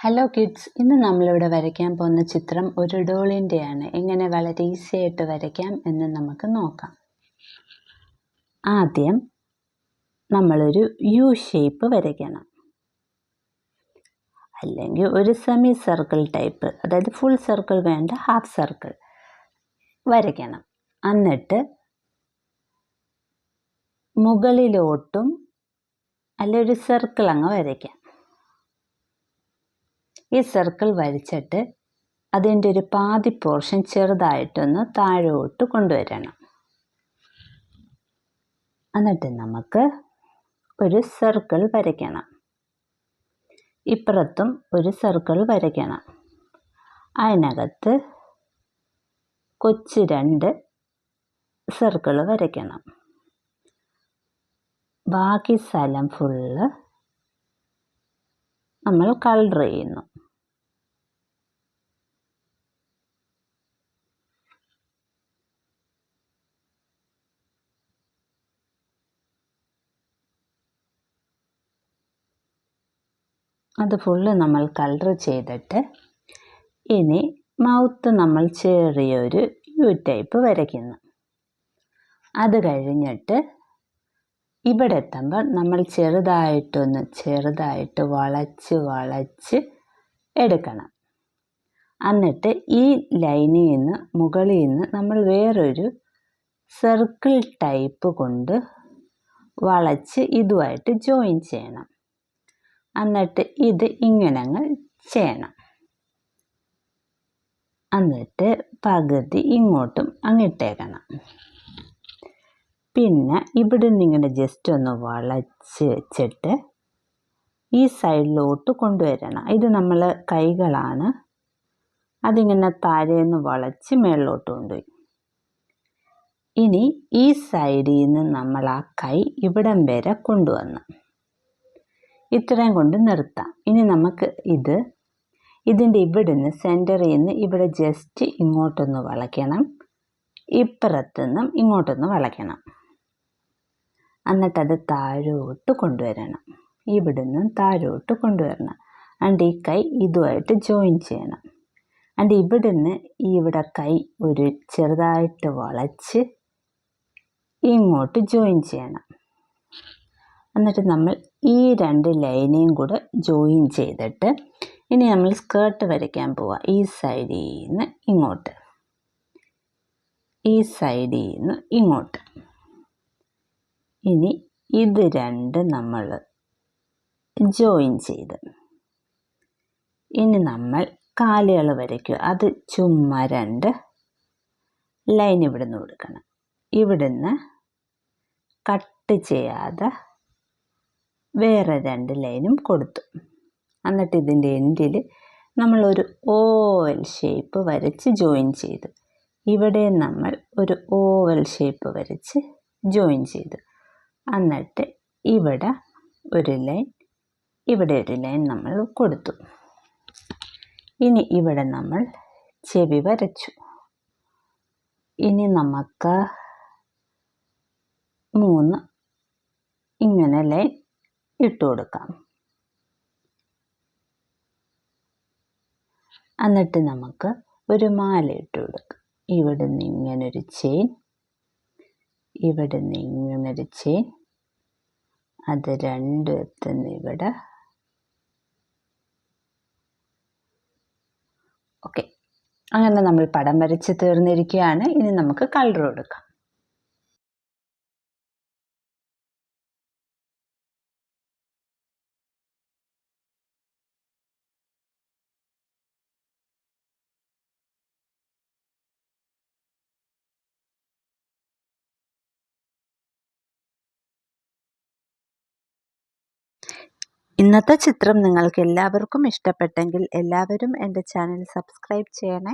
Hello kids, ഇന്ന് നമ്മളിവിടെ വരയ്ക്കാൻ പോകുന്ന ചിത്രം ഒരു ഡോളിൻ്റെയാണ്. എങ്ങനെ വളരെ ഈസി ആയിട്ട് വരയ്ക്കാം എന്ന് നമുക്ക് നോക്കാം. ആദ്യം നമ്മളൊരു യു ഷേപ്പ് വരയ്ക്കണം, അല്ലെങ്കിൽ ഒരു സെമി സർക്കിൾ ടൈപ്പ്, അതായത് ഫുൾ സർക്കിൾ വേണ്ട, ഹാഫ് സർക്കിൾ വരയ്ക്കണം. എന്നിട്ട് മുകളിലോട്ടും ഒരു സർക്കിൾ അങ്ങ് വരയ്ക്കാം. ഈ സർക്കിൾ വരച്ചിട്ട് അതിൻ്റെ ഒരു പാതി പോർഷൻ ചെറുതായിട്ടൊന്ന് താഴോട്ട് കൊണ്ടുവരണം. എന്നിട്ട് നമുക്ക് ഒരു സർക്കിൾ വരയ്ക്കണം. ഇപ്പുറത്തും ഒരു സർക്കിൾ വരയ്ക്കണം. അതിനകത്ത് കൊച്ചു 2 സർക്കിൾ വരയ്ക്കണം. ബാക്കി സ്ഥലം ഫുള്ള് നമ്മൾ കളർ ചെയ്യുന്നു. അത് ഫുള്ള് നമ്മൾ കളർ ചെയ്തിട്ട് ഇനി മൗത്ത് നമ്മൾ ചെറിയൊരു യു ടൈപ്പ് വരയ്ക്കുന്നു. അത് കഴിഞ്ഞിട്ട് ഇവിടെ എത്തുമ്പോൾ നമ്മൾ ചെറുതായിട്ട് വളച്ച് എടുക്കണം. എന്നിട്ട് ഈ ലൈനിൽ നിന്ന് മുകളിൽ നിന്ന് നമ്മൾ വേറൊരു സർക്കിൾ ടൈപ്പ് കൊണ്ട് വളച്ച് ഇതുമായിട്ട് ജോയിൻ ചെയ്യണം. എന്നിട്ട് ഇത് ഇങ്ങനെ അങ്ങ് ചെയ്യണം. എന്നിട്ട് പകുതി ഇങ്ങോട്ടും അങ്ങിട്ടേക്കണം. പിന്നെ ഇവിടെ നിന്ന് ഇങ്ങനെ ജസ്റ്റ് ഒന്ന് വളച്ച് വെച്ചിട്ട് ഈ സൈഡിലോട്ട് കൊണ്ടുവരണം. ഇത് നമ്മൾ കൈകളാണ്, അതിങ്ങനെ താഴേന്ന് വളച്ച് മേളിലോട്ട് കൊണ്ടുപോയി. ഇനി ഈ സൈഡിൽ നിന്ന് നമ്മൾ ആ കൈ ഇവിടം വരെ കൊണ്ടുവന്ന് ഇത്രയും കൊണ്ട് നിർത്താം. ഇനി നമുക്ക് ഇതിൻ്റെ ഇവിടുന്ന് സെൻറ്ററിൽ നിന്ന് ഇവിടെ ജസ്റ്റ് ഇങ്ങോട്ടൊന്ന് വളയ്ക്കണം, ഇപ്പുറത്തുനിന്നും ഇങ്ങോട്ടൊന്ന് വളയ്ക്കണം. എന്നിട്ടത് താഴോട്ട് കൊണ്ടുവരണം, ഇവിടുന്ന് താഴോട്ട് കൊണ്ടുവരണം. എന്നിട്ട് ഈ കൈ ഇതുമായിട്ട് ജോയിൻ ചെയ്യണം. എന്നിട്ട് ഇവിടുന്ന് ഇവിടെ കൈ ഒരു ചെറുതായിട്ട് വളച്ച് ഇങ്ങോട്ട് ജോയിൻ ചെയ്യണം. എന്നിട്ട് നമ്മൾ ഈ 2 ലൈനെയും കൂടെ ജോയിൻ ചെയ്തിട്ട് ഇനി നമ്മൾ സ്കേർട്ട് വരയ്ക്കാൻ പോവാം. ഈ സൈഡിൽ നിന്ന് ഇങ്ങോട്ട്, ഈ സൈഡിൽ നിന്ന് ഇങ്ങോട്ട്. ഇനി ഇത് 2 നമ്മൾ ജോയിൻ ചെയ്ത് ഇനി നമ്മൾ കാലുകൾ വരയ്ക്കുക. അത് ചുമ്മാ 2 ലൈൻ ഇവിടുന്ന് കൊടുക്കണം. ഇവിടുന്ന് കട്ട് ചെയ്യാതെ വേറെ 2 ലൈനും കൊടുത്തു. എന്നിട്ട് ഇതിൻ്റെ എൻഡിൽ നമ്മളൊരു ഓവൽ ഷേപ്പ് വരച്ച് ജോയിൻ ചെയ്തു. ഇവിടെ നമ്മൾ ഒരു ഓവൽ ഷേപ്പ് വരച്ച് ജോയിൻ ചെയ്തു. എന്നിട്ട് ഇവിടെ ഒരു ലൈൻ, ഇവിടെ ഒരു ലൈൻ നമ്മൾ കൊടുത്തു. ഇനി ഇവിടെ നമ്മൾ ചെവി വരച്ചു. ഇനി നമുക്ക് 3 ഇങ്ങനെ ലൈൻ ഇട്ട് കൊടുക്കാം. എന്നിട്ട് നമുക്ക് ഒരു മാല ഇട്ട് കൊടുക്കാം. ഇവിടെ നിന്ന് ഇങ്ങനൊരു ചെയിൻ, ഇവിടെ നിന്ന് ഇങ്ങനൊരു ചെയിൻ, അത് 2 എത്തുന്ന ഇവിടെ. ഓക്കെ, അങ്ങനെ നമ്മൾ പടം വരച്ച് തീർന്നിരിക്കുകയാണ്. ഇനി നമുക്ക് കളർ കൊടുക്കാം. ഇന്നത്തെ ചിത്രം നിങ്ങൾക്ക് എല്ലാവർക്കും ഇഷ്ടപ്പെട്ടെങ്കിൽ എല്ലാവരും എൻ്റെ ചാനൽ സബ്സ്ക്രൈബ് ചെയ്യണേ.